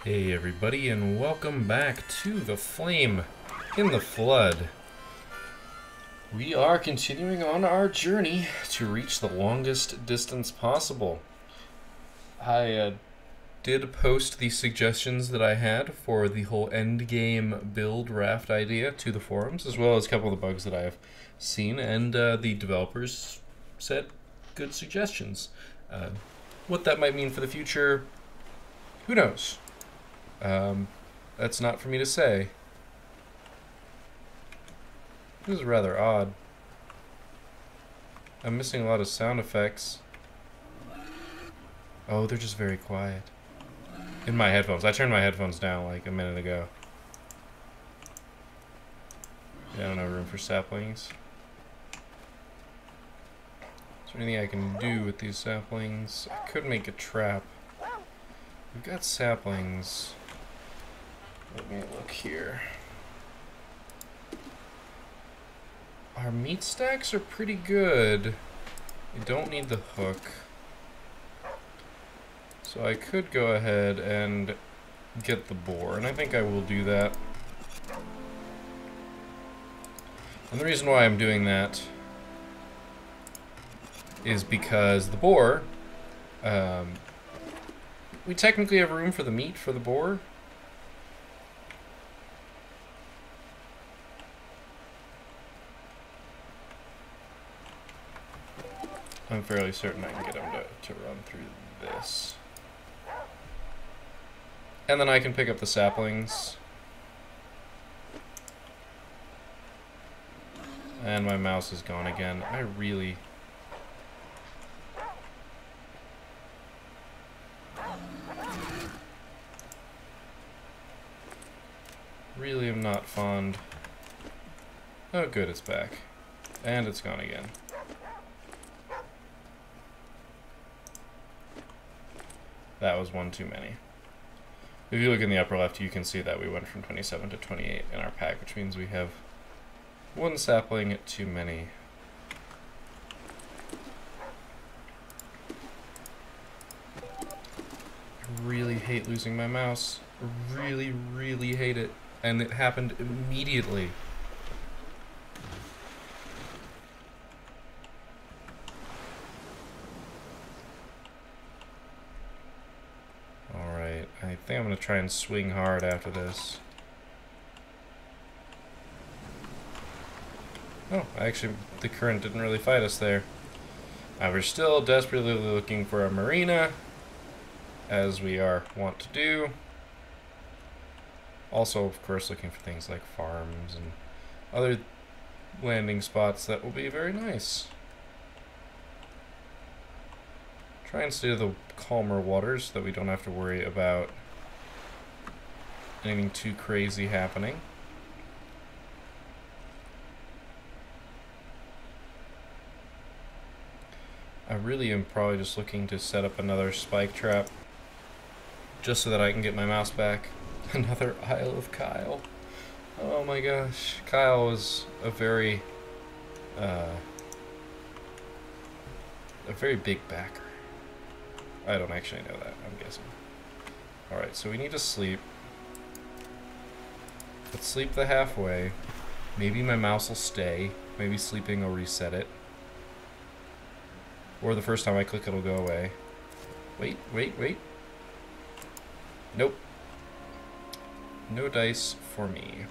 Hey everybody, and welcome back to The Flame in the Flood. We are continuing on our journey to reach the longest distance possible. I did post the suggestions that I had for the whole endgame build raft idea to the forums, as well as a couple of the bugs that I have seen, and the developers said good suggestions. What that might mean for the future, who knows? That's not for me to say. This is rather odd. I'm missing a lot of sound effects. Oh, they're just very quiet. In my headphones. I turned my headphones down like a minute ago. Yeah, I don't have room for saplings. Is there anything I can do with these saplings? I could make a trap. We've got saplings. Let me look here. Our meat stacks are pretty good. You don't need the hook. So I could go ahead and get the boar, and I think I will do that. And the reason why I'm doing that is because the boar, we technically have room for the meat for the boar. I'm fairly certain I can get him to run through this. And then I can pick up the saplings. And my mouse is gone again. I really am not fond. Oh good, it's back. And it's gone again. That was one too many. If you look in the upper left, you can see that we went from 27 to 28 in our pack, which means we have one sapling too many. I really hate losing my mouse. Really, really hate it. And it happened immediately. I think I'm going to try and swing hard after this. Oh, actually, the current didn't really fight us there. We're still desperately looking for a marina, as we are wont to do. Also, of course, looking for things like farms and other landing spots that will be very nice. Try and stay to the calmer waters so that we don't have to worry about anything too crazy happening. I really am probably just looking to set up another spike trap just so that I can get my mouse back. Another Isle of Kyle. Oh my gosh. Kyle was a very big backer. I don't actually know that, I'm guessing. Alright, so we need to sleep. Let's sleep the halfway. Maybe my mouse will stay. Maybe sleeping will reset it. Or the first time I click it'll go away. Wait, wait, wait. Nope. No dice for me.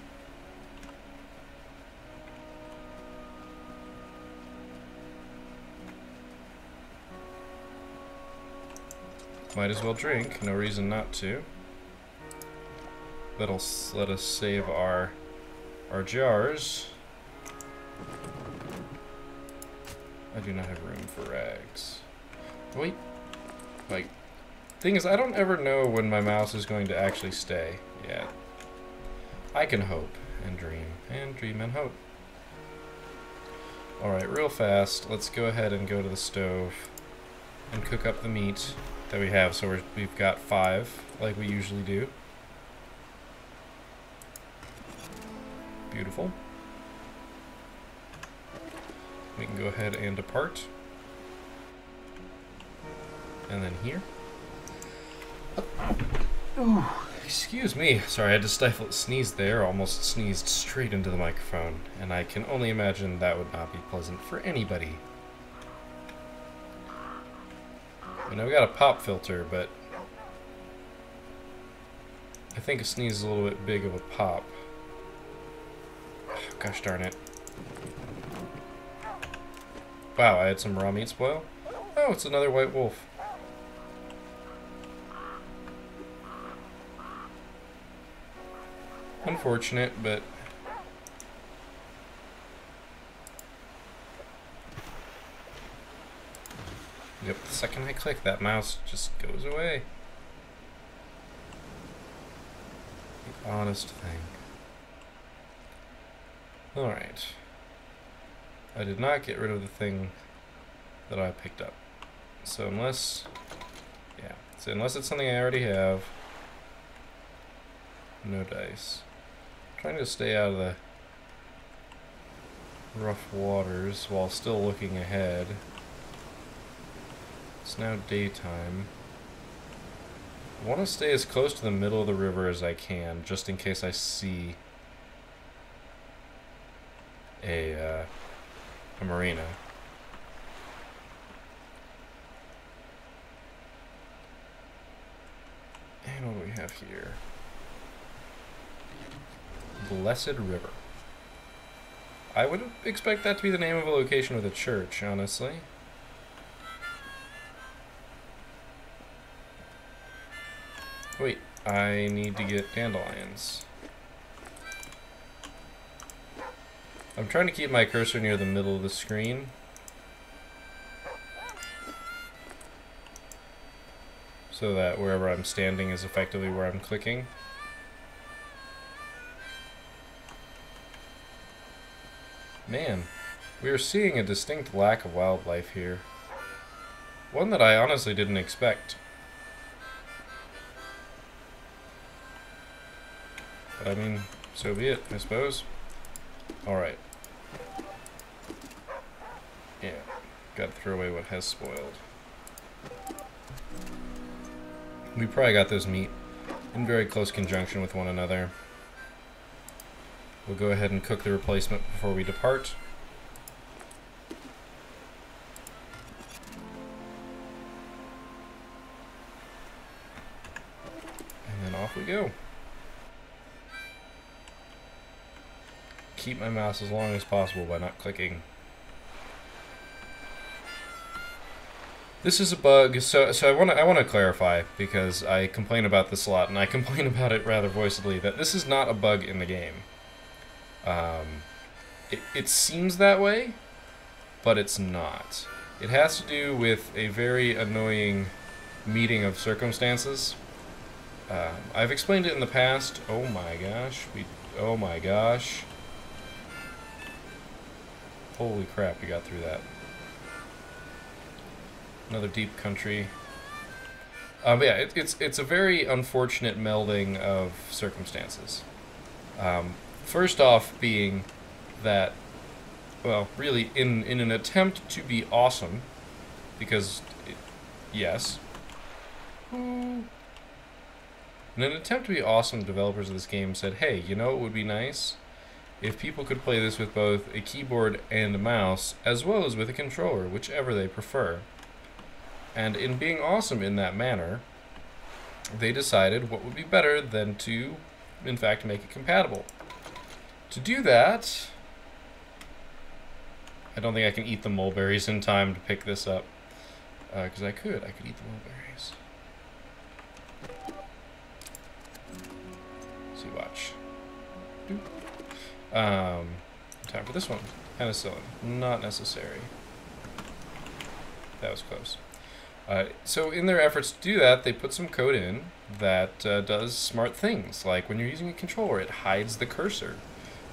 Might as well drink, no reason not to. That'll let us save our jars. I do not have room for rags. Wait, like, thing is, I don't ever know when my mouse is going to actually stay. Yeah, I can hope and dream and hope. All right, real fast, let's go ahead and go to the stove and cook up the meat that we have. So we've got 5, like we usually do. Beautiful. We can go ahead and depart. And then here. Ooh, Excuse me. Sorry, I had to stifle a sneeze there. Almost sneezed straight into the microphone. And I can only imagine that would not be pleasant for anybody. I know we got a pop filter, but I think a sneeze is a little bit big of a pop. Gosh darn it. Wow, I had some raw meat spoil. Oh, it's another white wolf. Unfortunate, but yep, the second I click, that mouse just goes away. The honest thing. Alright. I did not get rid of the thing that I picked up. So unless it's something I already have, no dice. I'm trying to stay out of the rough waters while still looking ahead. It's now daytime. I want to stay as close to the middle of the river as I can, just in case I see a marina. And what do we have here? Blessed River. I would expect that to be the name of a location with a church, honestly. Wait, I need to get dandelions. I'm trying to keep my cursor near the middle of the screen. So that wherever I'm standing is effectively where I'm clicking. Man, we are seeing a distinct lack of wildlife here. One that I honestly didn't expect. But I mean, so be it, I suppose. Alright. Yeah, gotta throw away what has spoiled. We probably got those meat in very close conjunction with one another. We'll go ahead and cook the replacement before we depart. And then off we go. Keep my mouse as long as possible by not clicking. This is a bug, so I want to clarify, because I complain about this a lot, and I complain about it rather voicedly, that this is not a bug in the game. It seems that way, but it's not. It has to do with a very annoying meeting of circumstances. I've explained it in the past. Oh my gosh. Oh my gosh. Holy crap, we got through that. Another deep country. But yeah, it's a very unfortunate melding of circumstances. First off being that, well, really, in an attempt to be awesome, because, yes. In an attempt to be awesome, developers of this game said, hey, you know what would be nice? If people could play this with both a keyboard and a mouse, as well as with a controller, whichever they prefer. And in being awesome in that manner, they decided what would be better than to, in fact, make it compatible. To do that, I don't think I can eat the mulberries in time to pick this up. Because I could eat the mulberries. Let's see, watch. Time for this one. Penicillin. Not necessary. That was close. So in their efforts to do that, they put some code in that does smart things. Like when you're using a controller, it hides the cursor.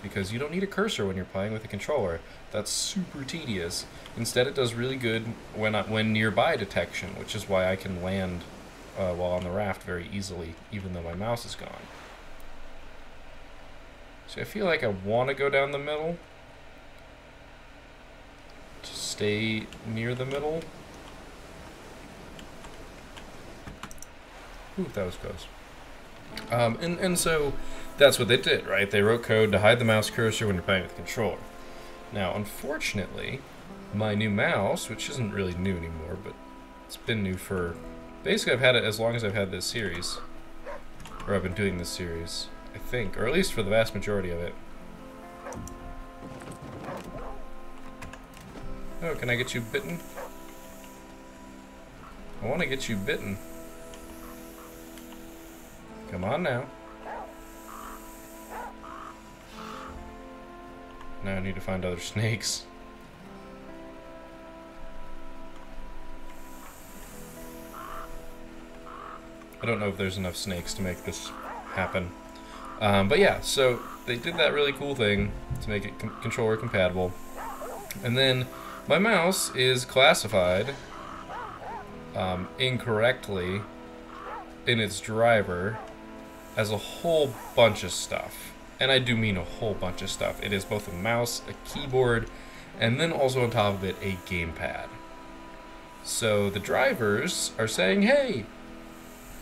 Because you don't need a cursor when you're playing with a controller. That's super tedious. Instead, it does really good when nearby detection, which is why I can land while on the raft very easily, even though my mouse is gone. So I feel like I want to go down the middle. To stay near the middle. Ooh, that was close. And so that's what they did, right? They wrote code to hide the mouse cursor when you're playing with the controller. Now, unfortunately, my new mouse, which isn't really new anymore, but it's been new for... Basically, I've had it as long as I've had this series. Or I've been doing this series, I think. Or at least for the vast majority of it. Oh, can I get you bitten? I want to get you bitten. Come on now. Now I need to find other snakes. I don't know if there's enough snakes to make this happen. But yeah, so they did that really cool thing to make it controller compatible. And then my mouse is classified incorrectly in its driver as a whole bunch of stuff. And I do mean a whole bunch of stuff. It is both a mouse, a keyboard, and then also on top of it, a gamepad. So the drivers are saying, hey,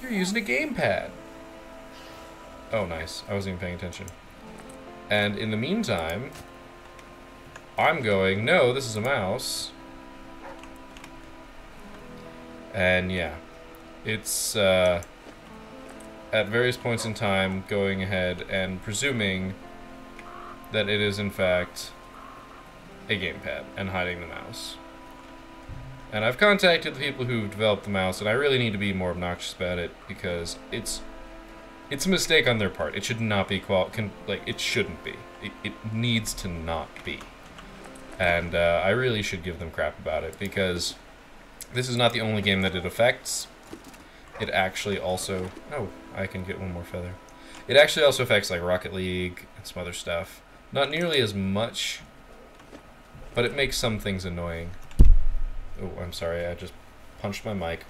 you're using a gamepad. Oh, nice. I wasn't even paying attention. And in the meantime, I'm going, no, this is a mouse. And yeah, it's at various points in time going ahead and presuming that it is in fact a gamepad and hiding the mouse. And I've contacted the people who developed the mouse, and I really need to be more obnoxious about it because it's a mistake on their part. It should not be it shouldn't be. It needs to not be. And I really should give them crap about it because this is not the only game that it affects. It actually also... Oh, I can get one more feather. It actually also affects like Rocket League and some other stuff. Not nearly as much, but it makes some things annoying. Oh, I'm sorry, I just punched my mic.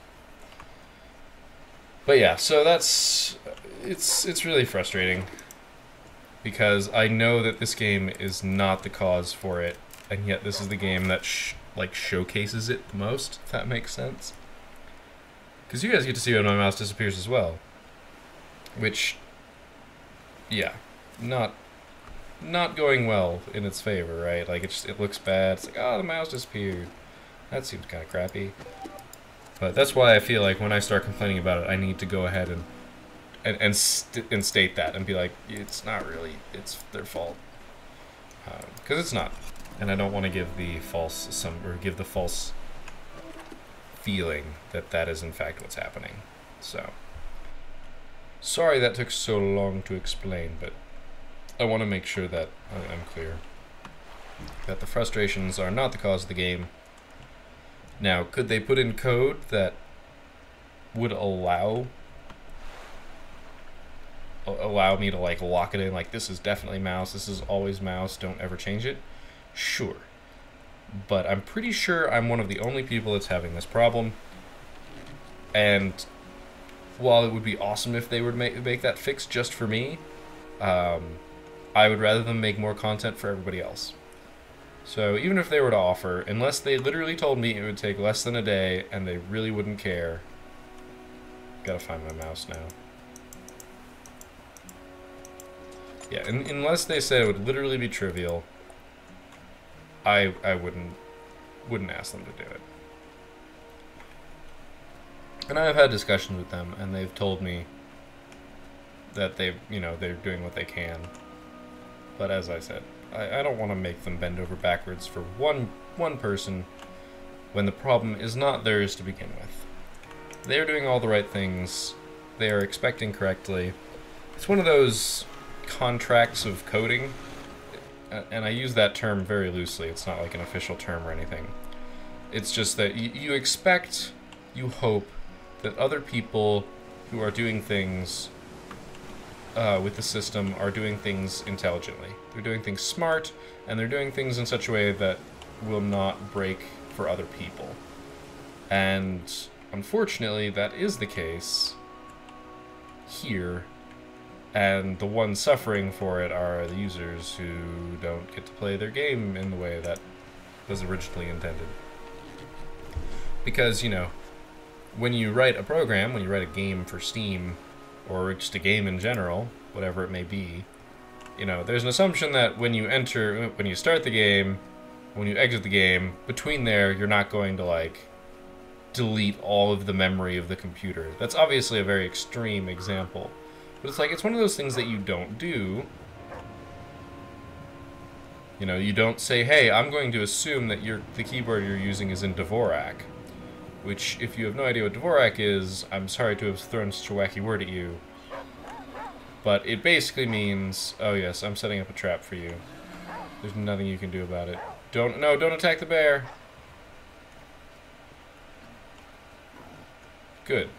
But yeah, so that's... It's really frustrating because I know that this game is not the cause for it, and yet this is the game that showcases it the most, if that makes sense. Because you guys get to see when my mouse disappears as well. Which, yeah, not going well in its favor, right? Like, it looks bad. It's like, oh, the mouse disappeared. That seems kind of crappy. But that's why I feel like when I start complaining about it, I need to go ahead and state that and be like, it's not really, it's their fault. Because it's not. And I don't want to give the false feeling that that is in fact what's happening. So, sorry that took so long to explain, but I want to make sure that I'm clear. That the frustrations are not the cause of the game. Now, could they put in code that would allow me to like lock it in, like this is definitely mouse, this is always mouse, don't ever change it? Sure. But I'm pretty sure I'm one of the only people that's having this problem. And while it would be awesome if they would make that fix just for me, I would rather them make more content for everybody else. So even if they were to offer, unless they literally told me it would take less than a day and they really wouldn't care. Gotta find my mouse now. Yeah, unless they said it would literally be trivial, I wouldn't ask them to do it. And I've had discussions with them, and they've told me that they're doing what they can. But as I said, I don't want to make them bend over backwards for one person when the problem is not theirs to begin with. They're doing all the right things. They are expecting correctly. It's one of those contracts of coding, and I use that term very loosely. It's not like an official term or anything. It's just that you expect, you hope, that other people who are doing things with the system are doing things intelligently. They're doing things smart, and they're doing things in such a way that will not break for other people. And unfortunately, that is the case here, and the ones suffering for it are the users who don't get to play their game in the way that was originally intended. Because, you know, when you write a program, when you write a game for Steam, or just a game in general, whatever it may be, you know, there's an assumption that when you start the game, when you exit the game, between there, you're not going to, like, delete all of the memory of the computer. That's obviously a very extreme example. But it's like, it's one of those things that you don't do. You know, you don't say, hey, I'm going to assume that the keyboard you're using is in Dvorak. Which, if you have no idea what Dvorak is, I'm sorry to have thrown such a wacky word at you. But it basically means, oh yes, I'm setting up a trap for you. There's nothing you can do about it. Don't attack the bear. Good.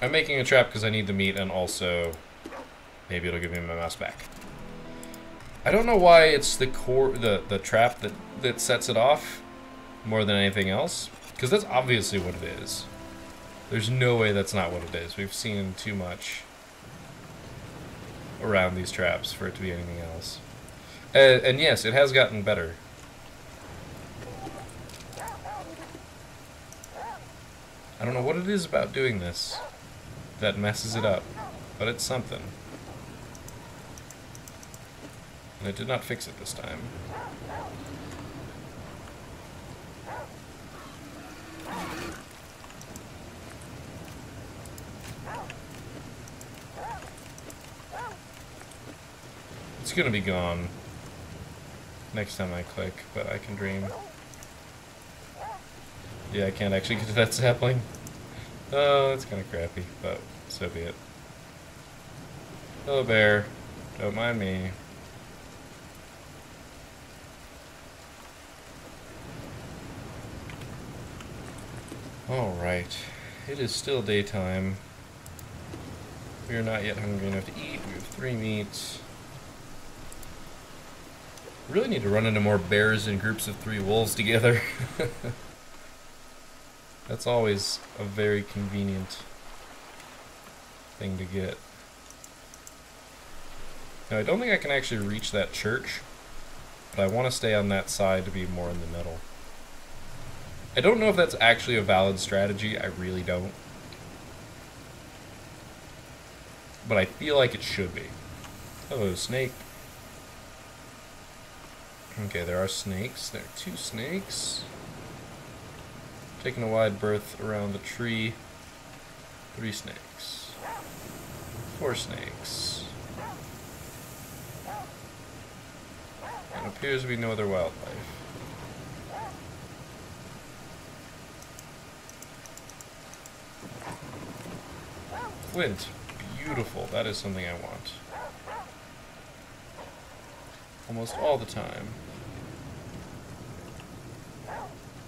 I'm making a trap because I need the meat, and also maybe it'll give me my mouse back. I don't know why it's the trap that sets it off more than anything else, because that's obviously what it is. There's no way that's not what it is. We've seen too much around these traps for it to be anything else. And yes, it has gotten better. I don't know what it is about doing this that messes it up, but it's something. And it did not fix it this time. It's gonna be gone next time I click, but I can dream. Yeah, I can't actually get to that sapling. Oh, that's kind of crappy, but so be it. Hello, bear. Don't mind me. Alright. It is still daytime. We are not yet hungry enough to eat. We have 3 meats. We really need to run into more bears in groups of 3 wolves together. That's always a very convenient thing to get. Now, I don't think I can actually reach that church, but I want to stay on that side to be more in the middle. I don't know if that's actually a valid strategy. I really don't. But I feel like it should be. Hello, snake. Okay, there are snakes. There are 2 snakes. Taking a wide berth around the tree. 3 snakes. 4 snakes. And appears to be no other wildlife. Flint. Beautiful. That is something I want. Almost all the time.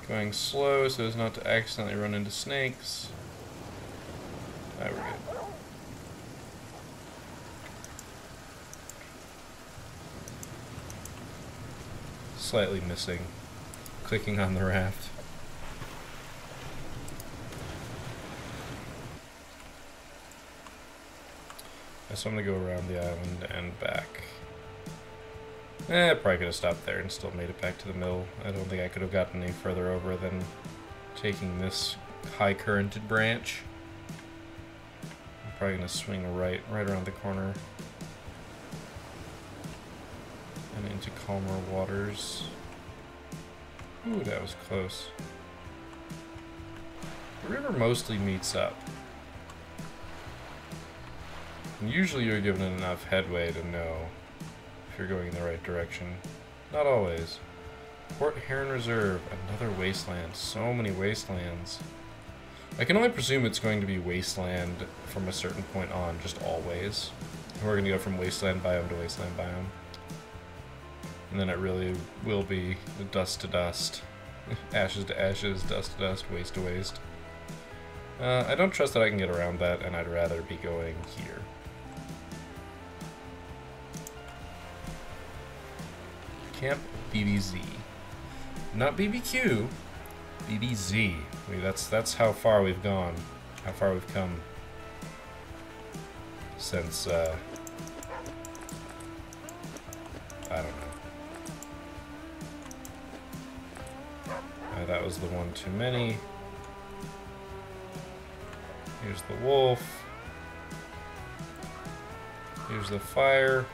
Going slow so as not to accidentally run into snakes. Alright, we're good. Slightly missing. Clicking on the raft. So I'm gonna go around the island and back. Probably could have stopped there and still made it back to the mill. I don't think I could have gotten any further over than taking this high currented branch. I'm probably gonna swing right around the corner and into calmer waters. Ooh, that was close. The river mostly meets up. And usually you're given enough headway to know if you're going in the right direction. Not always. Port Heron Reserve, another wasteland. So many wastelands. I can only presume it's going to be wasteland from a certain point on, just always. And we're going to go from wasteland biome to wasteland biome. And then it really will be dust to dust. Ashes to ashes, dust to dust, waste to waste. I don't trust that I can get around that, and I'd rather be going here. Camp BBZ. Not BBQ, BBZ. That's how far we've gone. How far we've come since, I don't know. That was the one too many. Here's the wolf. Here's the fire.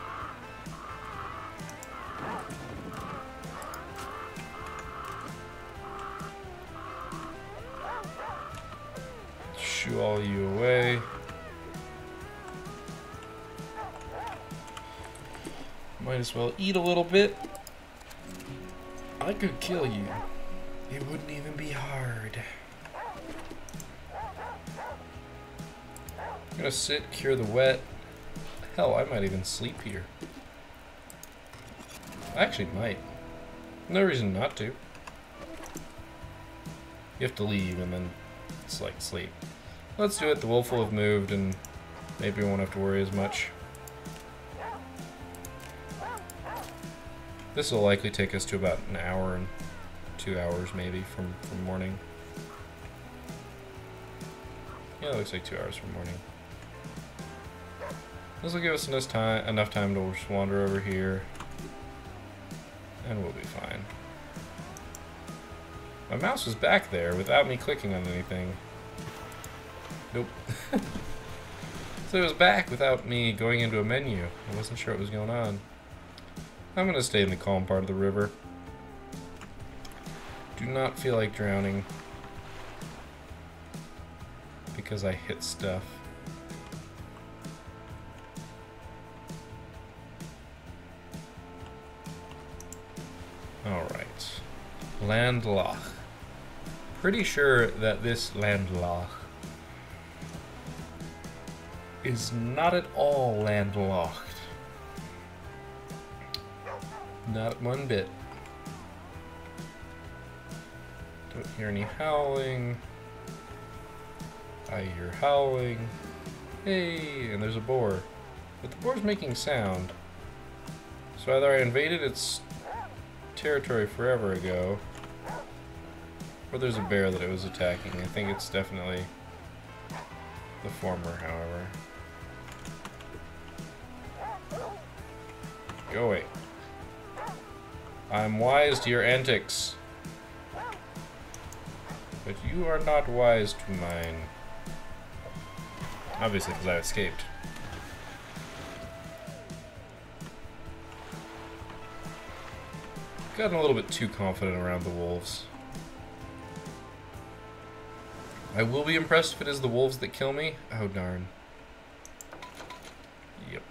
Shoo all you away. Might as well eat a little bit. I could kill you. It wouldn't even be hard. I'm gonna sit, cure the wet. Hell, I might even sleep here. I actually might. No reason not to. You have to leave and then it's like sleep. Let's do it. The wolf will have moved and maybe we won't have to worry as much. This will likely take us to about an hour and 2 hours maybe from morning. Yeah, it looks like 2 hours from morning. This will give us enough time to just wander over here. And we'll be fine. My mouse was back there without me clicking on anything. Nope. So it was back without me going into a menu. I wasn't sure what was going on. I'm gonna stay in the calm part of the river. Do not feel like drowning. Because I hit stuff. Alright. Landloch. Pretty sure that this landloch is not at all landlocked. Not one bit. Don't hear any howling. I hear howling. Hey, and there's a boar. But the boar's making sound. So either I invaded its territory forever ago, or there's a bear that it was attacking. I think it's definitely the former, however. Go away. I'm wise to your antics, but you are not wise to mine. Obviously, because I escaped. Gotten a little bit too confident around the wolves. I will be impressed if it is the wolves that kill me. Oh, darn. Yep.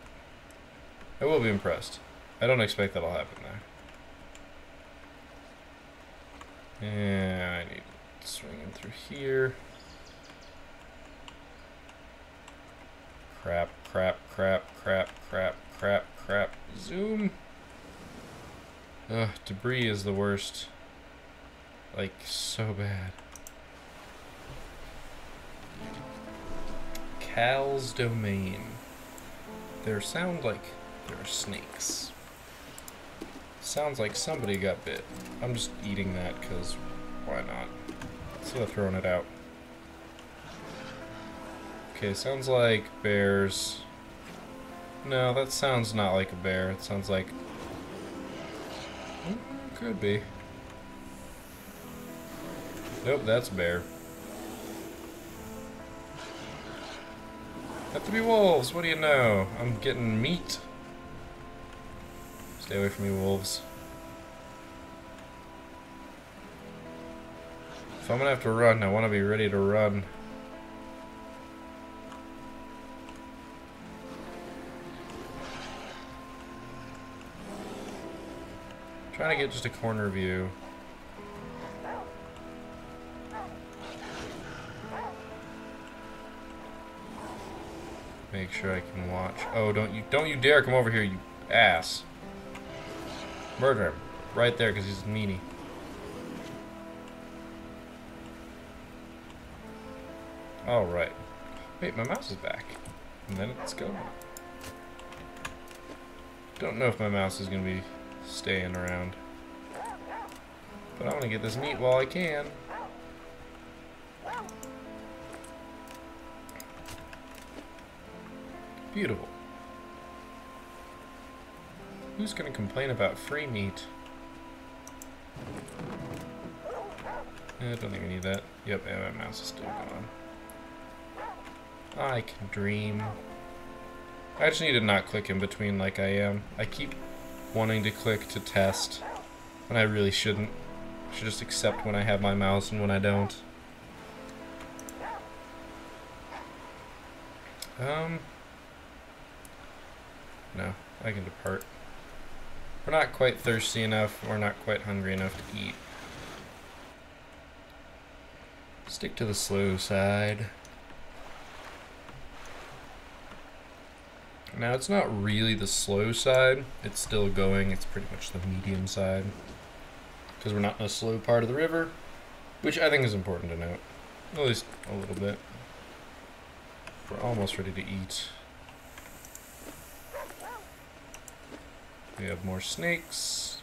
I will be impressed. I don't expect that'll happen there. And I need to swing in through here. Crap, crap, crap, crap, crap, crap, crap. Zoom. Ugh, debris is the worst. Like, so bad. Cal's domain. There sound like there are snakes. Sounds like somebody got bit. I'm just eating that because why not? Instead of throwing it out. Okay, sounds like bears. No, that sounds not like a bear. It sounds like... could be. Nope, that's a bear. Have to be wolves, what do you know? I'm getting meat. Stay away from me, wolves. If I'm gonna have to run, I want to be ready to run. Trying to get just a corner view. Make sure I can watch. Oh, don't you dare come over here, you ass. Murder him. Right there, because he's a meanie. Alright. Wait, my mouse is back. And then it's gone. Don't know if my mouse is going to be staying around. But I want to get this meat while I can. Beautiful. Who's going to complain about free meat? I don't think we need that. Yep, and my mouse is still gone. I can dream. I just need to not click in between like I am. I keep wanting to click to test, and I really shouldn't. I should just accept when I have my mouse and when I don't. No, I can depart. We're not quite thirsty enough, we're not quite hungry enough to eat. Stick to the slow side. Now, it's not really the slow side. It's still going. It's pretty much the medium side. Because we're not in a slow part of the river, which I think is important to note. At least a little bit. We're almost ready to eat. We have more snakes.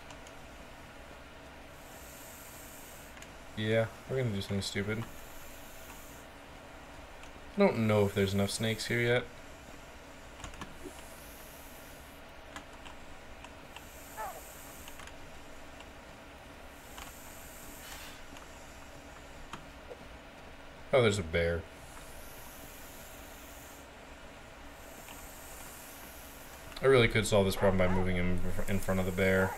Yeah, we're gonna do something stupid. I don't know if there's enough snakes here yet. Oh, there's a bear. I really could solve this problem by moving him in front of the bear.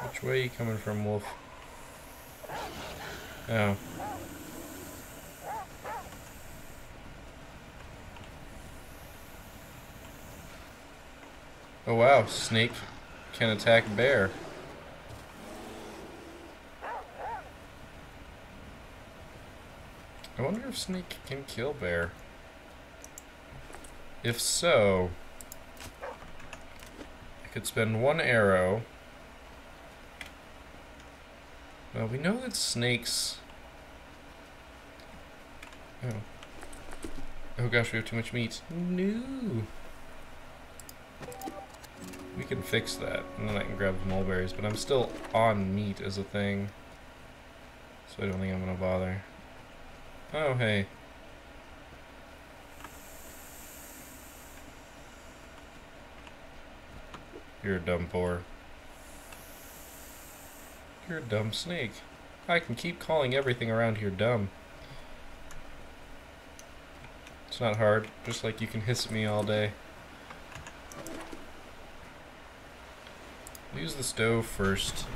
Which way are you coming from, wolf? Oh. Oh wow, snake can attack bear. I wonder if snake can kill bear. If so, I could spend one arrow. Well, we know that snakes... Oh. Oh gosh, we have too much meat. No! We can fix that, and then I can grab the mulberries, but I'm still on meat as a thing. So I don't think I'm gonna bother. Oh, hey. You're a dumb boar. You're a dumb snake. I can keep calling everything around here dumb. It's not hard, just like you can hiss at me all day. Use the stove first.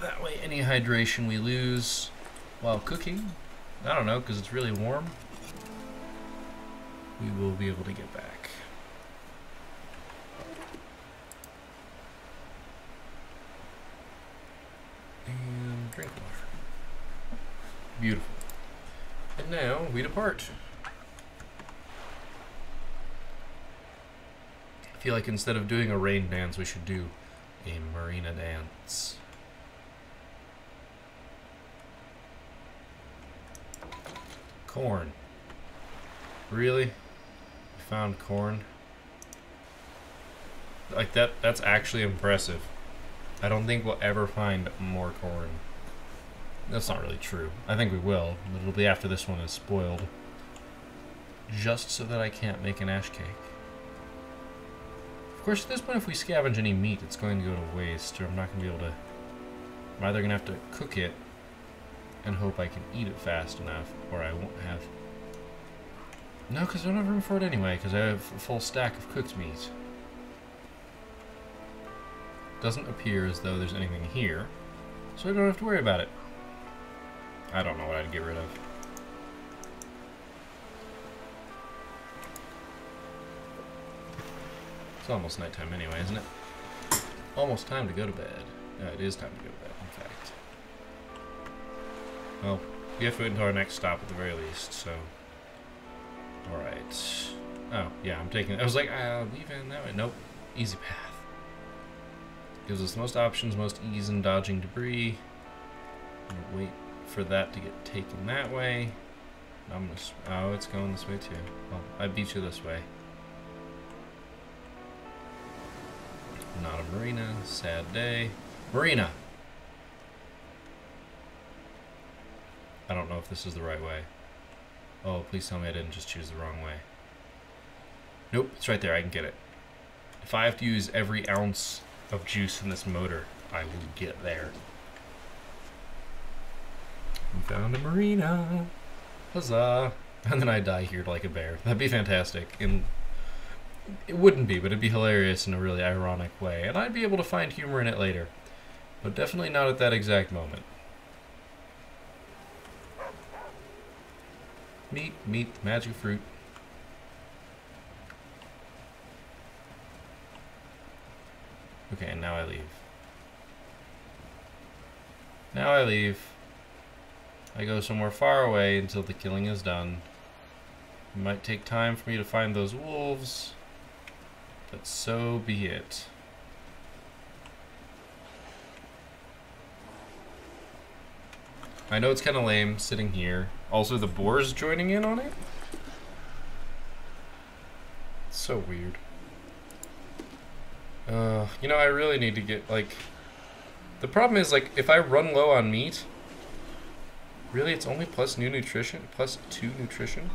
That way any hydration we lose while cooking, I don't know, because it's really warm, we will be able to get back. And drink water. Beautiful. And now we depart. I feel like instead of doing a rain dance, we should do a marina dance. Corn. Really? We found corn? Like that's actually impressive. I don't think we'll ever find more corn. That's not really true. I think we will, but it'll be after this one is spoiled. Just so that I can't make an ash cake. Of course, at this point, if we scavenge any meat, it's going to go to waste, or I'm not going to be able to... I'm either going to have to cook it and hope I can eat it fast enough, or I won't have... No, because I don't have room for it anyway, because I have a full stack of cooked meat. Doesn't appear as though there's anything here, so I don't have to worry about it. I don't know what I'd get rid of. It's almost nighttime anyway, isn't it? Almost time to go to bed. Yeah, it is time to go to bed, in fact. Well, we have to wait until our next stop at the very least, so... Alright. Oh, yeah, I'm taking... I was like, leave in that way. Nope. Easy path. Gives us the most options, most ease in dodging debris. I'm gonna wait for that to get taken that way. I'm gonna... Oh, it's going this way too. Well, I beat you this way. Not a marina. Sad day. Marina! I don't know if this is the right way. Oh, please tell me I didn't just choose the wrong way. Nope, it's right there. I can get it. If I have to use every ounce of juice in this motor, I will get there. We found a marina. Huzzah. And then I die here like a bear. That'd be fantastic. And it wouldn't be, but it'd be hilarious in a really ironic way. And I'd be able to find humor in it later. But definitely not at that exact moment. Meat, magic fruit. Okay, and now I leave. Now I leave. I go somewhere far away until the killing is done. It might take time for me to find those wolves, but so be it. I know it's kind of lame sitting here. Also, the boar's joining in on it. It's so weird. You know, I really need to get, like... The problem is, like, if I run low on meat... Really, it's only plus new nutrition? Plus 2 nutrition?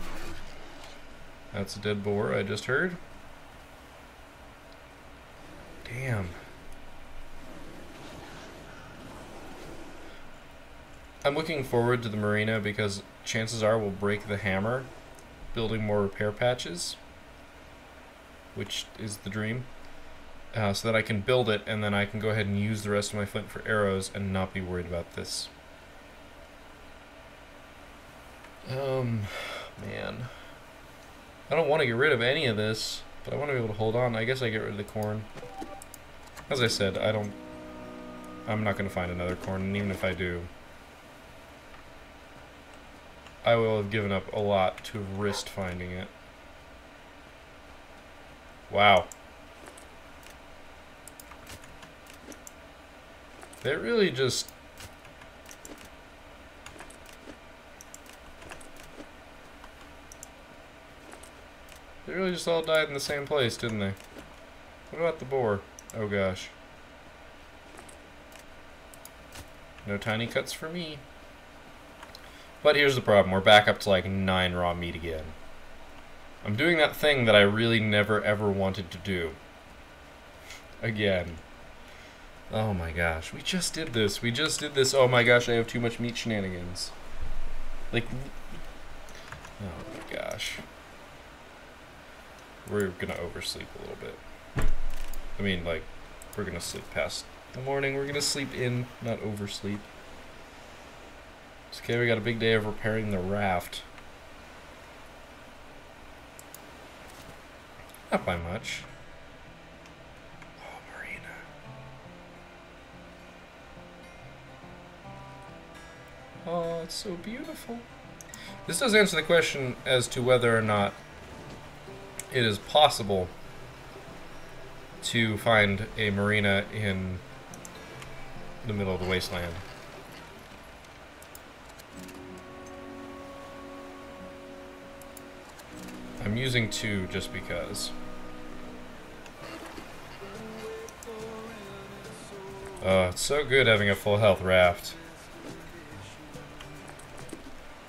That's a dead boar I just heard. Damn. I'm looking forward to the marina because chances are we'll break the hammer building more repair patches, which is the dream, so that I can build it and then I can go ahead and use the rest of my flint for arrows and not be worried about this. Man. I don't want to get rid of any of this, but I want to be able to hold on. I guess I get rid of the corn. As I said, I'm not going to find another corn, and even if I do, I will have given up a lot to have risked finding it. Wow. They really just... They really just all died in the same place, didn't they? What about the boar? Oh gosh. No tiny cuts for me. But here's the problem. We're back up to like 9 raw meat again. I'm doing that thing that I really never ever wanted to do. Again. Oh my gosh. We just did this. We just did this. Oh my gosh, I have too much meat shenanigans. Like... Oh my gosh. We're gonna oversleep a little bit. I mean, like, we're gonna sleep past the morning. We're gonna sleep in, not oversleep. It's okay, we got a big day of repairing the raft. Not by much. Oh, marina. Oh, it's so beautiful. This does answer the question as to whether or not it is possible to find a marina in the middle of the wasteland. I'm using 2 just because. Oh, it's so good having a full health raft.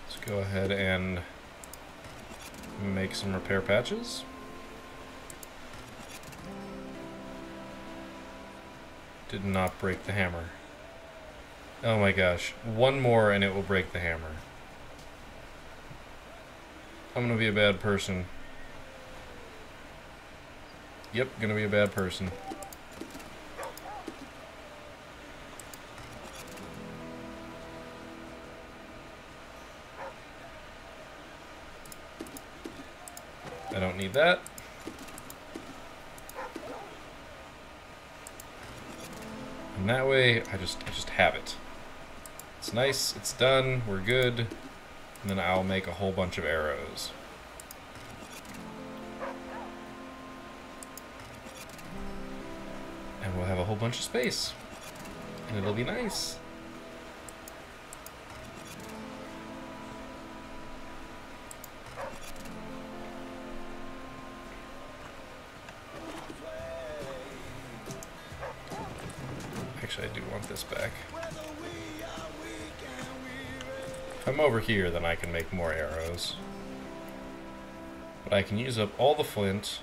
Let's go ahead and make some repair patches. Did not break the hammer. Oh my gosh. 1 more and it will break the hammer. I'm gonna be a bad person. Yep, gonna be a bad person. I don't need that. And that way, I just have it. It's nice, it's done, we're good. And then I'll make a whole bunch of arrows. And we'll have a whole bunch of space. And it'll be nice. Actually, I do want this back. If I'm over here, then I can make more arrows. But I can use up all the flint.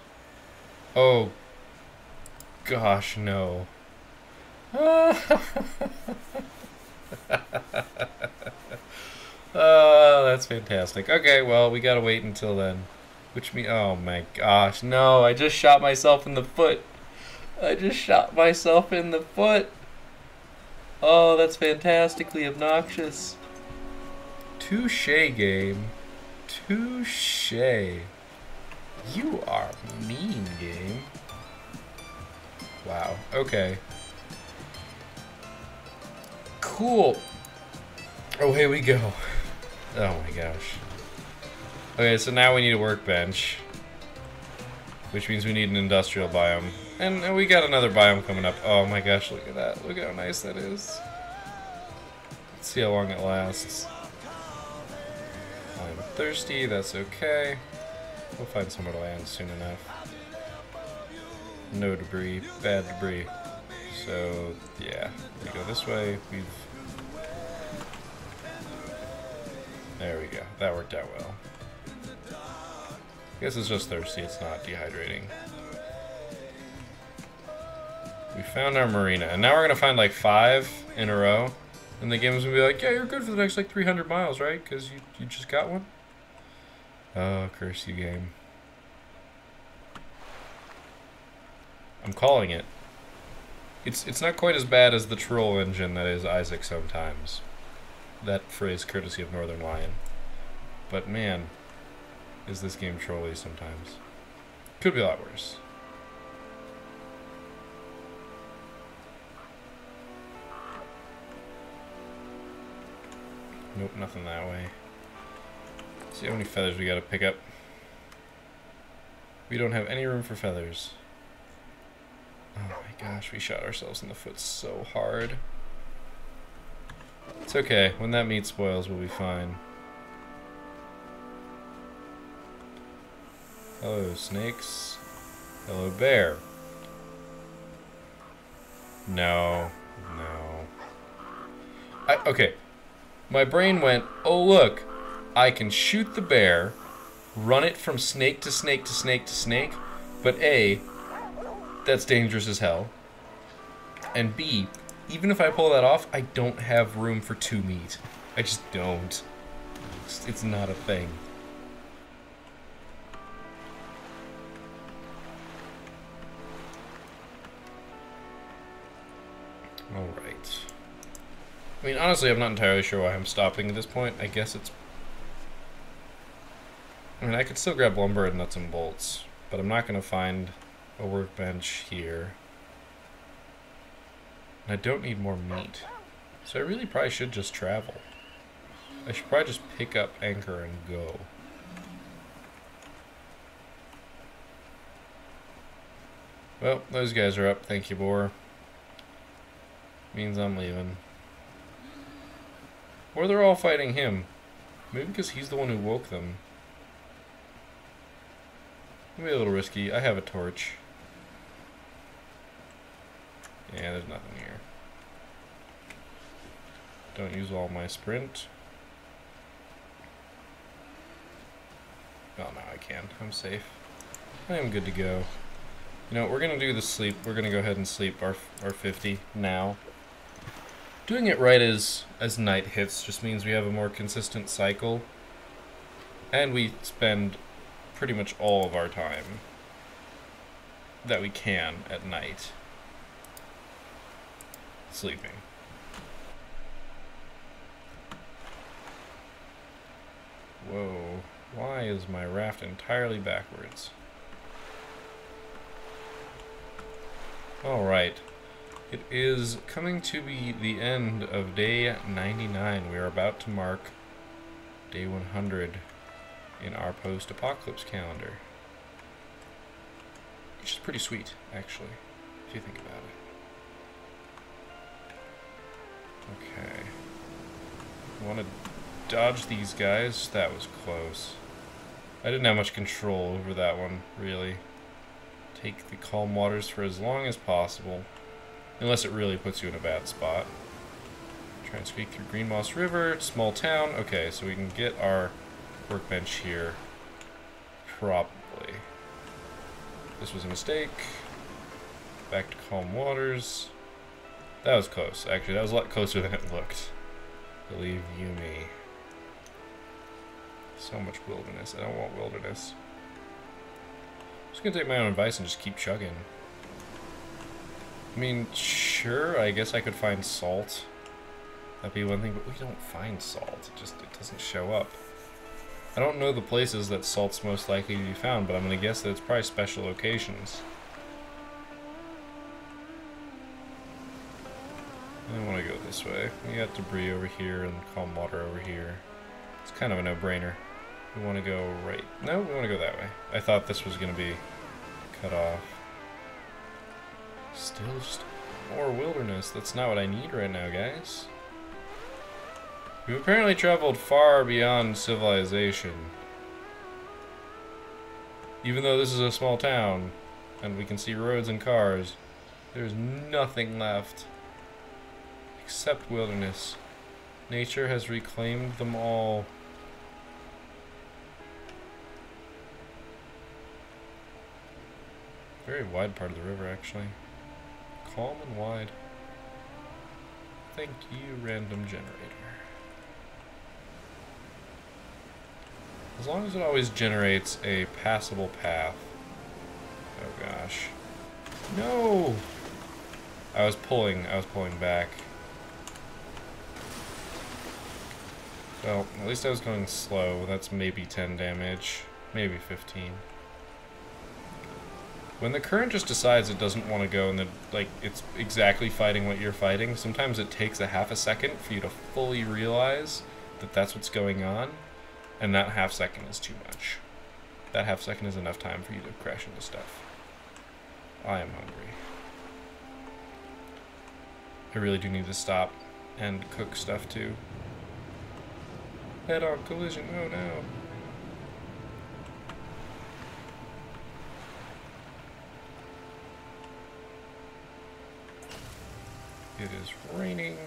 Oh, gosh, no. Oh, that's fantastic. Okay, well, we gotta wait until then. Which means, oh my gosh, no, I just shot myself in the foot. I just shot myself in the foot. Oh, that's fantastically obnoxious. Touche, game. Touche. You are mean, game. Wow, okay. Cool. Oh, here we go. Oh my gosh. Okay, so now we need a workbench. Which means we need an industrial biome. And we got another biome coming up. Oh my gosh, look at that. Look how nice that is. Let's see how long it lasts. I'm thirsty, that's okay. We'll find somewhere to land soon enough. No debris, bad debris. So, yeah. We go this way, there we go. That worked out well. I guess it's just thirsty, it's not dehydrating. We found our marina, and now we're gonna find like 5 in a row, and the game is gonna be like, yeah, you're good for the next like 300 miles, right? Because you just got one? Oh, curse you, game. I'm calling it. It's not quite as bad as the troll engine that is Isaac sometimes. That phrase courtesy of Northern Lion. But man, is this game trolly sometimes. Could be a lot worse. Nope, nothing that way. Let's see how many feathers we gotta pick up. We don't have any room for feathers. Oh my gosh, we shot ourselves in the foot so hard. It's okay, when that meat spoils, we'll be fine. Hello, snakes. Hello, bear. No. No. Okay. My brain went, oh look, I can shoot the bear, run it from snake to snake to snake to snake, but A, that's dangerous as hell, and B, even if I pull that off, I don't have room for 2 meat. I just don't. It's not a thing. Alright. I mean, honestly, I'm not entirely sure why I'm stopping at this point. I guess it's... I mean, I could still grab lumber and nuts and bolts, but I'm not going to find a workbench here. And I don't need more meat. So I really probably should just travel. I should probably just pick up anchor and go. Well, those guys are up. Thank you, boar. Means I'm leaving. Or they're all fighting him. Maybe because he's the one who woke them. Maybe a little risky. I have a torch. Yeah, there's nothing here. Don't use all my sprint. Oh, no, I can. I'm safe. I am good to go. You know, we're going to do the sleep. We're going to go ahead and sleep our 50 now. Doing it right as night hits just means we have a more consistent cycle. And we spend pretty much all of our time that we can at night sleeping. Whoa, why is my raft entirely backwards? Alright, it is coming to be the end of day 99. We are about to mark day 100 in our post-apocalypse calendar. Which is pretty sweet, actually, if you think about it. Okay. I want to dodge these guys. That was close. I didn't have much control over that one, really. Take the calm waters for as long as possible. Unless it really puts you in a bad spot. Try and speak through Green Moss River, small town. Okay, so we can get our workbench here. Probably. This was a mistake. Back to calm waters. That was close, actually. That was a lot closer than it looked. Believe you me. So much wilderness. I don't want wilderness. I'm just gonna take my own advice and just keep chugging. I mean, sure, I guess I could find salt. That'd be one thing, but we don't find salt. It doesn't show up. I don't know the places that salt's most likely to be found, but I'm gonna guess that it's probably special locations. I want to go this way. We got debris over here and calm water over here. It's kind of a no-brainer. We want to go right. No, we want to go that way. I thought this was going to be cut off. Still just more wilderness. That's not what I need right now, guys. We've apparently traveled far beyond civilization. Even though this is a small town, and we can see roads and cars, there's nothing left. Except wilderness. Nature has reclaimed them all. Very wide part of the river, actually. Calm and wide. Thank you, random generator. As long as it always generates a passable path. Oh gosh. No! I was pulling back. Well, at least I was going slow. That's maybe 10 damage. Maybe 15. When the current just decides it doesn't want to go and it's exactly fighting what you're fighting, sometimes it takes a half a second for you to fully realize that that's what's going on, and that half second is too much. That half second is enough time for you to crash into stuff. I am hungry. I really do need to stop and cook stuff too. Head-on collision, oh no. It is raining.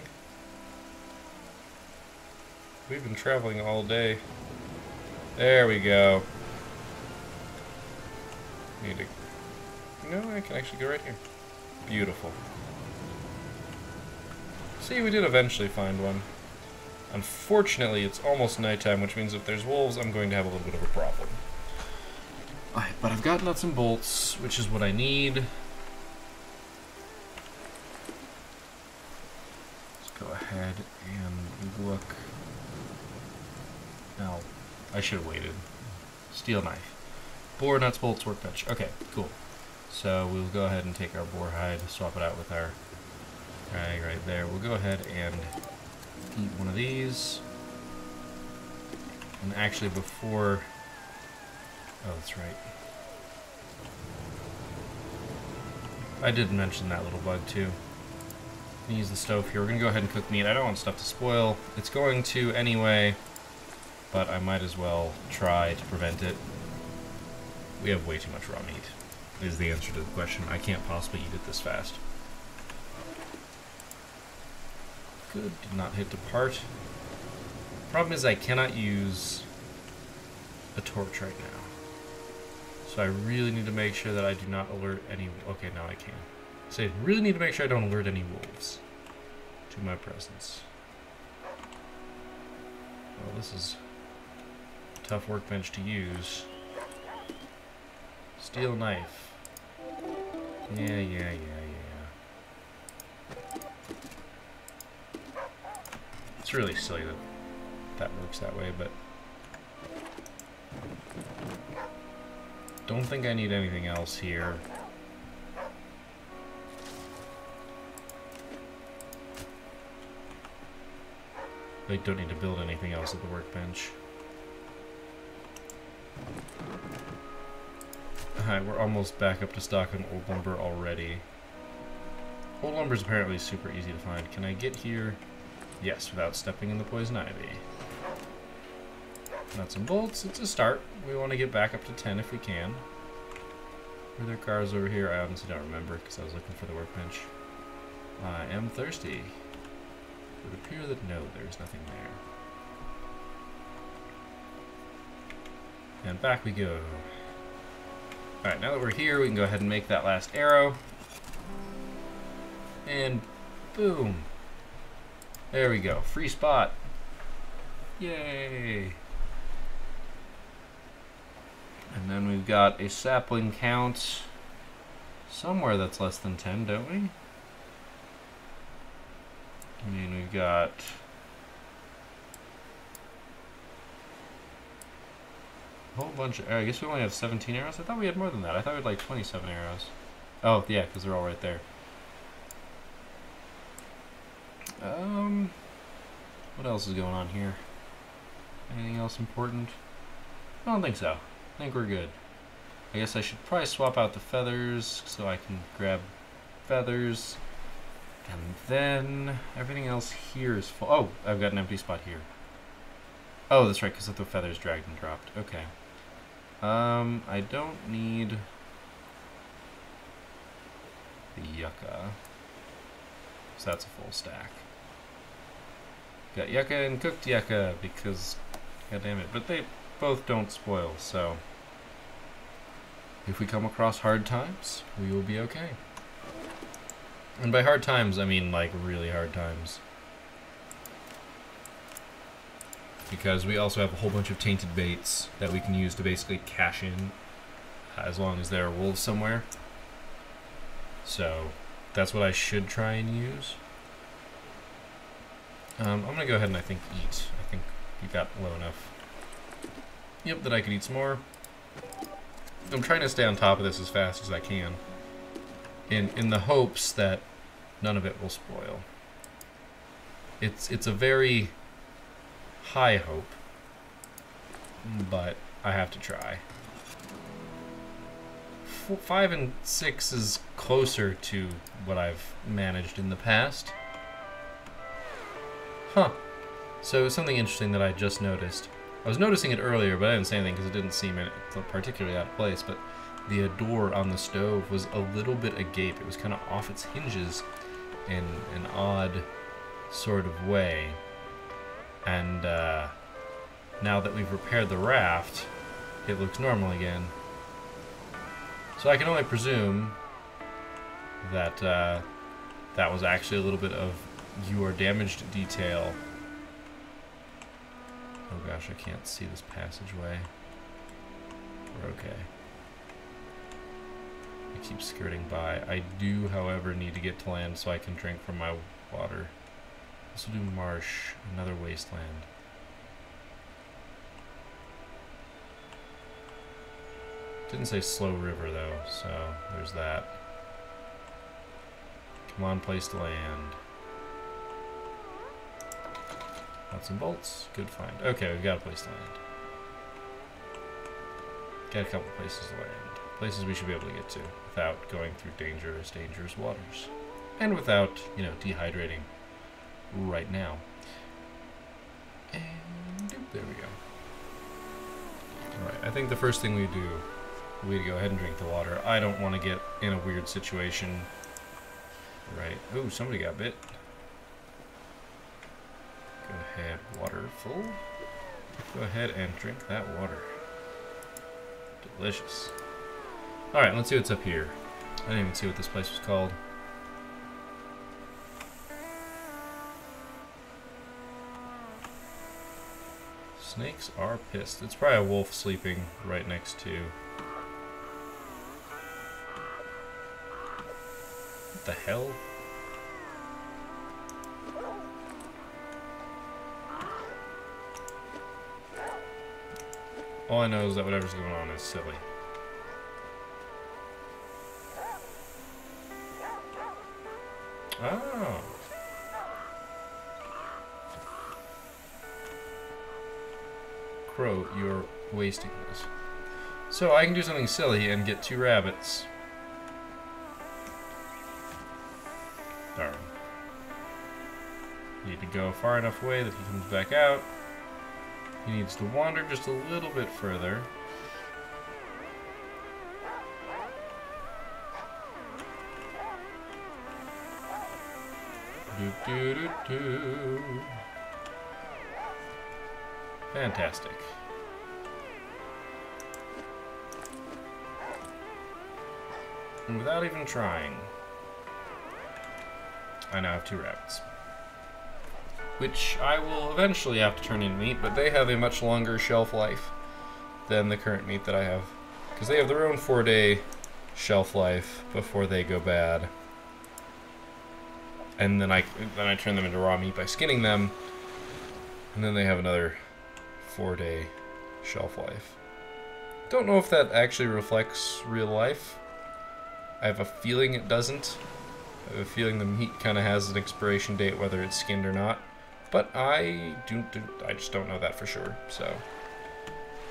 We've been traveling all day. There we go. Need to... No, I can actually go right here. Beautiful. See, we did eventually find one. Unfortunately, it's almost nighttime, which means if there's wolves, I'm going to have a little bit of a problem. Alright, but I've got nuts and bolts, which is what I need. Let's go ahead and look. No, I should have waited. Steel knife. Boar, nuts, bolts, workbench. Okay, cool. So we'll go ahead and take our boar hide, swap it out with our right there. We'll go ahead and eat one of these. And actually before... Oh, that's right. I did mention that little bug too. Use the stove here. We're going to go ahead and cook meat. I don't want stuff to spoil. It's going to anyway, but I might as well try to prevent it. We have way too much raw meat, is the answer to the question. I can't possibly eat it this fast. Good, did not hit depart. Problem is I cannot use a torch right now. So I really need to make sure that I do not alert any... Okay, now I can. So I really need to make sure I don't alert any wolves to my presence. Well, this is a tough workbench to use. Steel knife. Yeah. It's really silly that that works that way, but don't think I need anything else here. I don't need to build anything else at the workbench. Alright, we're almost back up to stock on old lumber already. Old lumber is apparently super easy to find. Can I get here? Yes, without stepping in the poison ivy. Nuts and bolts, it's a start. We want to get back up to 10 if we can. Were there cars over here? I honestly don't remember because I was looking for the workbench. I am thirsty. It would appear that no, there's nothing there. And back we go. Alright, now that we're here, we can go ahead and make that last arrow. And boom. There we go. Free spot. Yay. And then we've got a sapling count somewhere that's less than 10, don't we? I mean, we've got... a whole bunch of... I guess we only have 17 arrows? I thought we had more than that. I thought we had like 27 arrows. Oh, yeah, because they're all right there. What else is going on here? Anything else important? I don't think so. I think we're good. I guess I should probably swap out the feathers so I can grab feathers. And then everything else here is full. Oh, I've got an empty spot here. Oh, that's right, because the feathers dragged and dropped. Okay. I don't need the yucca. So that's a full stack. Got yucca and cooked yucca because, god damn it, but they both don't spoil, so if we come across hard times, we will be okay. And by hard times, I mean like really hard times. Because we also have a whole bunch of tainted baits that we can use to basically cash in as long as there are wolves somewhere. So that's what I should try and use. I'm going to go ahead and I think eat. I think we got low enough. Yep, that I could eat some more. I'm trying to stay on top of this as fast as I can. In the hopes that none of it will spoil. It's a very high hope, but I have to try. 5 and 6 is closer to what I've managed in the past. Huh. So something interesting that I just noticed. I was noticing it earlier, but I didn't say anything because it didn't seem particularly out of place, but the door on the stove was a little bit agape. It was kind of off its hinges in an odd sort of way. And now that we've repaired the raft, it looks normal again. So I can only presume that that was actually a little bit of your damaged detail. Oh gosh, I can't see this passageway. We're okay. I keep skirting by. I do, however, need to get to land so I can drink from my water. This will do marsh, another wasteland. Didn't say slow river though, so there's that. Come on, place to land. Nuts and bolts, good find. Okay, we've got a place to land. Got a couple places to land. Places we should be able to get to without going through dangerous waters. And without, you know, dehydrating right now. And doop, there we go. Alright, I think the first thing we do, we go ahead and drink the water. I don't want to get in a weird situation. Right. Oh, somebody got bit. Go ahead, water full. Go ahead and drink that water. Delicious. Alright, let's see what's up here. I didn't even see what this place was called. Snakes are pissed. It's probably a wolf sleeping right next to... What the hell? All I know is that whatever's going on is silly. Oh. Crow, you're wasting this. So I can do something silly and get 2 rabbits. Darn. Need to go far enough away that he comes back out. He needs to wander just a little bit further. Do. Fantastic. And without even trying. I now have 2 rabbits. Which I will eventually have to turn into meat, but they have a much longer shelf life than the current meat that I have. Because they have their own 4-day shelf life before they go bad. And then I turn them into raw meat by skinning them. And then they have another 4-day shelf life. Don't know if that actually reflects real life. I have a feeling it doesn't. I have a feeling the meat kind of has an expiration date whether it's skinned or not. But I just don't know that for sure. So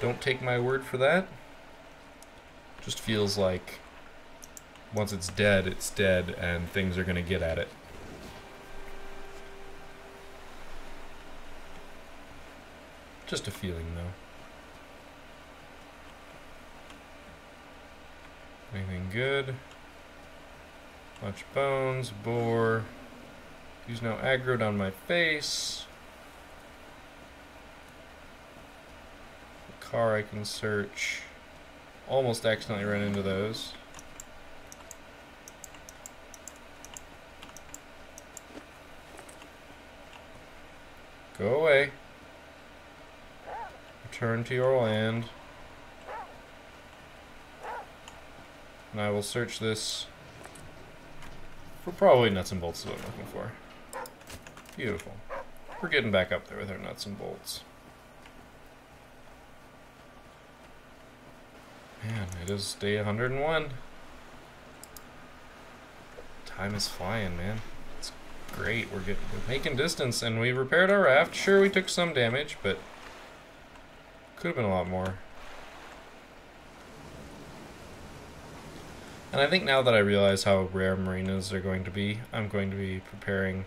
don't take my word for that. Just feels like once it's dead and things are going to get at it. Just a feeling, though. Anything good? Much bones, boar. He's now aggroed on my face. The car I can search. Almost accidentally ran into those. Go away. Return to your land. And I will search this for probably nuts and bolts is what I'm looking for. Beautiful. We're getting back up there with our nuts and bolts. Man, it is day 101. Time is flying, man. It's great. We're making distance, and we repaired our raft. Sure, we took some damage, but could have been a lot more. And I think now that I realize how rare marinas are going to be, I'm going to be preparing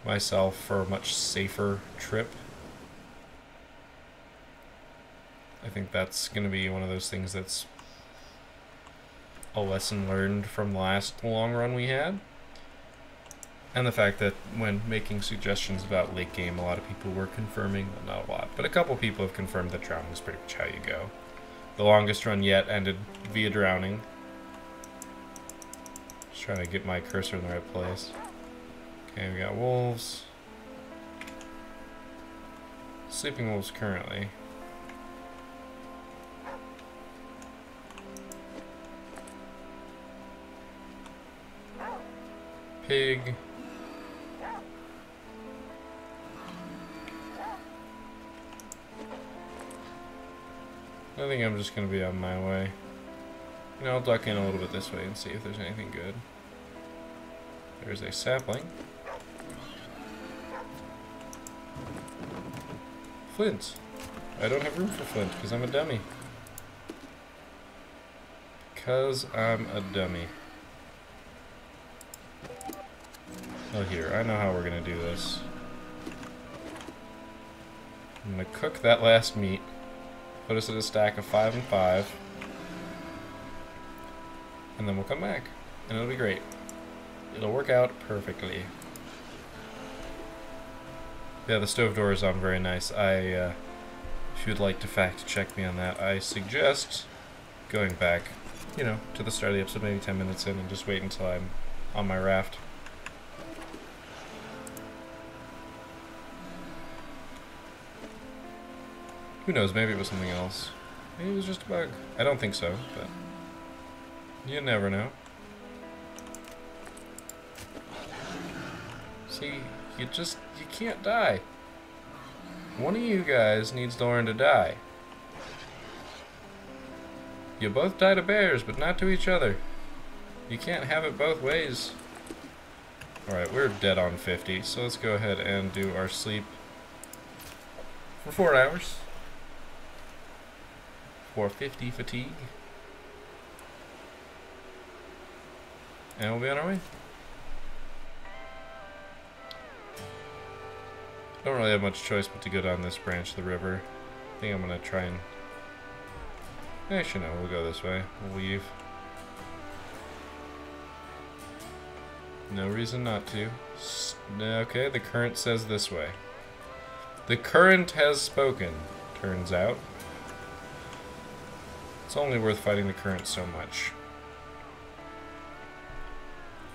myself for a much safer trip. I think that's going to be one of those things that's a lesson learned from the last long run we had. And the fact that when making suggestions about late game, a lot of people were confirming, well, not a lot, but a couple people have confirmed that drowning is pretty much how you go. The longest run yet ended via drowning. Just trying to get my cursor in the right place. Okay, we got wolves. Sleeping wolves currently. Pig. I think I'm just going to be on my way. You know, I'll duck in a little bit this way and see if there's anything good. There's a sapling. Flint. I don't have room for flint because I'm a dummy. Because I'm a dummy. Oh, here. I know how we're going to do this. I'm going to cook that last meat. Put us at a stack of 5 and 5. And then we'll come back. And it'll be great. It'll work out perfectly. Yeah, the stove door is on very nice. If you'd like to fact check me on that, I suggest going back, you know, to the start of the episode, maybe 10 minutes in, and just wait until I'm on my raft. Who knows, maybe it was something else. Maybe it was just a bug. I don't think so, but you never know. See, you can't die. One of you guys needs to learn to die. You both die to bears, but not to each other. You can't have it both ways. Alright, we're dead on 50, so let's go ahead and do our sleep for 4 hours. 450 fatigue. And we'll be on our way. Don't really have much choice but to go down this branch of the river. I think I'm gonna try and... Actually, no, we'll go this way. We'll leave. No reason not to. Okay, the current says this way. The current has spoken, turns out. It's only worth fighting the current so much.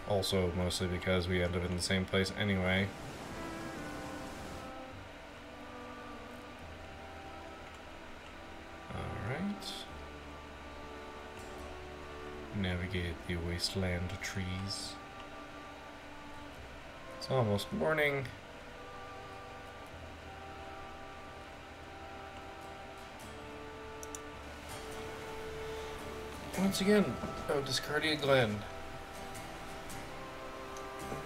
Also, mostly because we end up in the same place anyway. Alright. Navigate the wasteland trees. It's almost morning. Once again, Discardia Glen.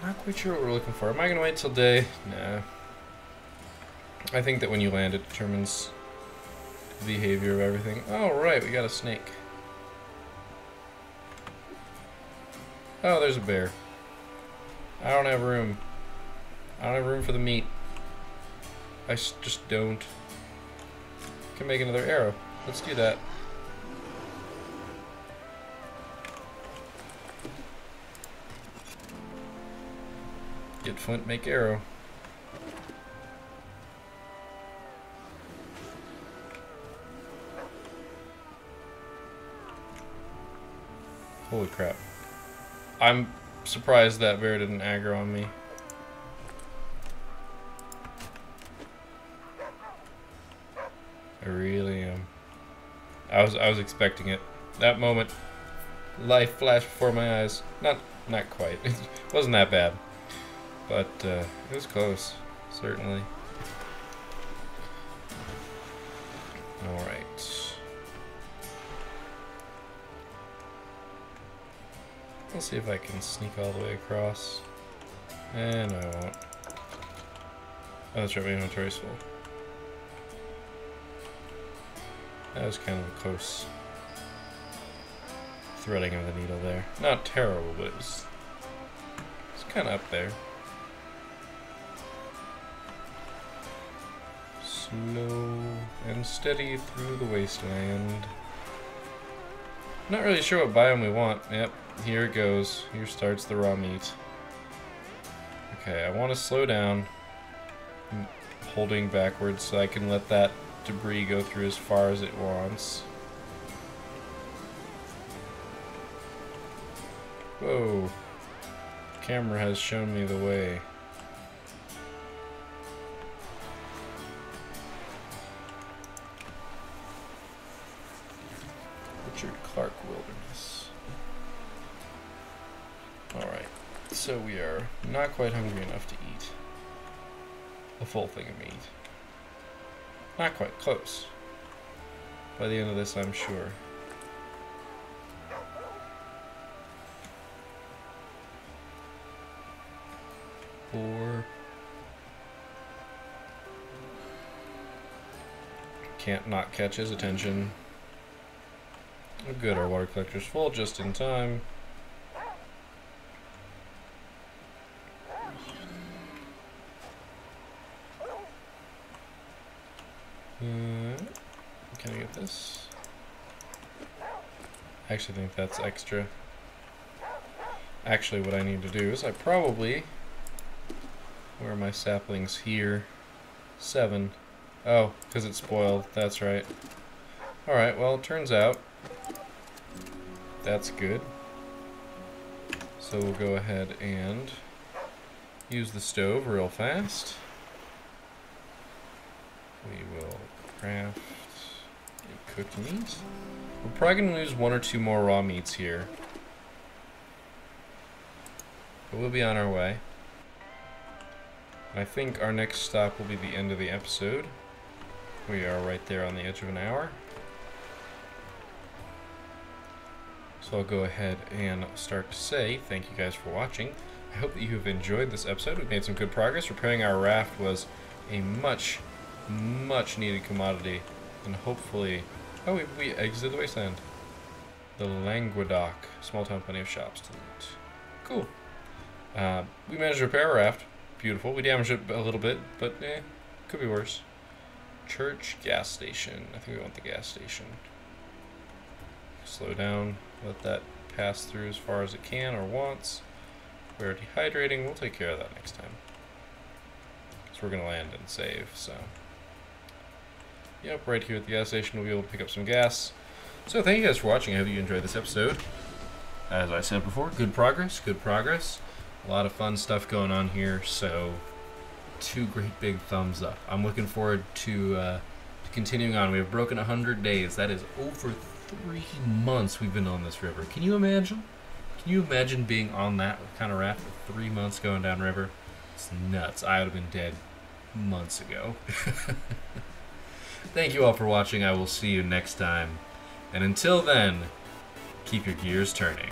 I'm not quite sure what we're looking for. Am I going to wait till day? Nah. I think that when you land, it determines the behavior of everything. Oh, right, we got a snake. Oh, there's a bear. I don't have room. I don't have room for the meat. I just don't. Can make another arrow. Let's do that. Get flint, make arrow. Holy crap. I'm surprised that bear didn't aggro on me. I really am. I was expecting it. That moment, life flashed before my eyes. Not quite. It wasn't that bad. But it was close, certainly. Alright. Let's see if I can sneak all the way across. And I won't. Oh, that's right, my inventory's full. That was kind of a close threading of the needle there. Not terrible, but it's kind of up there. Slow and steady through the wasteland. Not really sure what biome we want. Yep, here it goes. Here starts the raw meat. Okay, I want to slow down. I'm holding backwards so I can let that debris go through as far as it wants. Whoa. The camera has shown me the way. Clark Wilderness. Alright, so we are not quite hungry enough to eat a full thing of meat. Not quite close. By the end of this, I'm sure. Or can't not catch his attention. Oh, good, our water collector's full just in time. Can I get this? I actually think that's extra. Actually, what I need to do is I probably... Where are my saplings? Here. 7. Oh, because it's spoiled. That's right. Alright, well, it turns out that's good. So we'll go ahead and use the stove real fast. We will craft a cooked meat. We're probably going to lose 1 or 2 more raw meats here. But we'll be on our way. I think our next stop will be the end of the episode. We are right there on the edge of an hour. So I'll go ahead and start to say thank you guys for watching. I hope that you have enjoyed this episode. We've made some good progress. Repairing our raft was a much needed commodity. And hopefully... Oh, we exited the wasteland. The Languedoc. Small town, plenty of shops to loot. Cool. We managed to repair our raft. Beautiful. We damaged it a little bit, but could be worse. Church, gas station. I think we want the gas station. Slow down. Let that pass through as far as it can or wants. We're dehydrating. We'll take care of that next time. Because we're going to land and save, so... Yep, right here at the gas station we'll be able to pick up some gas. So thank you guys for watching. I hope you enjoyed this episode. as I said before, good progress, good progress. A lot of fun stuff going on here, so 2 great big thumbs up. I'm looking forward to continuing on. We have broken 100 days. That is over 3 months we've been on this river. Can you imagine? Can you imagine being on that kind of raft for 3 months going down river? It's nuts. I would have been dead months ago. Thank you all for watching. I will see you next time. And until then, keep your gears turning.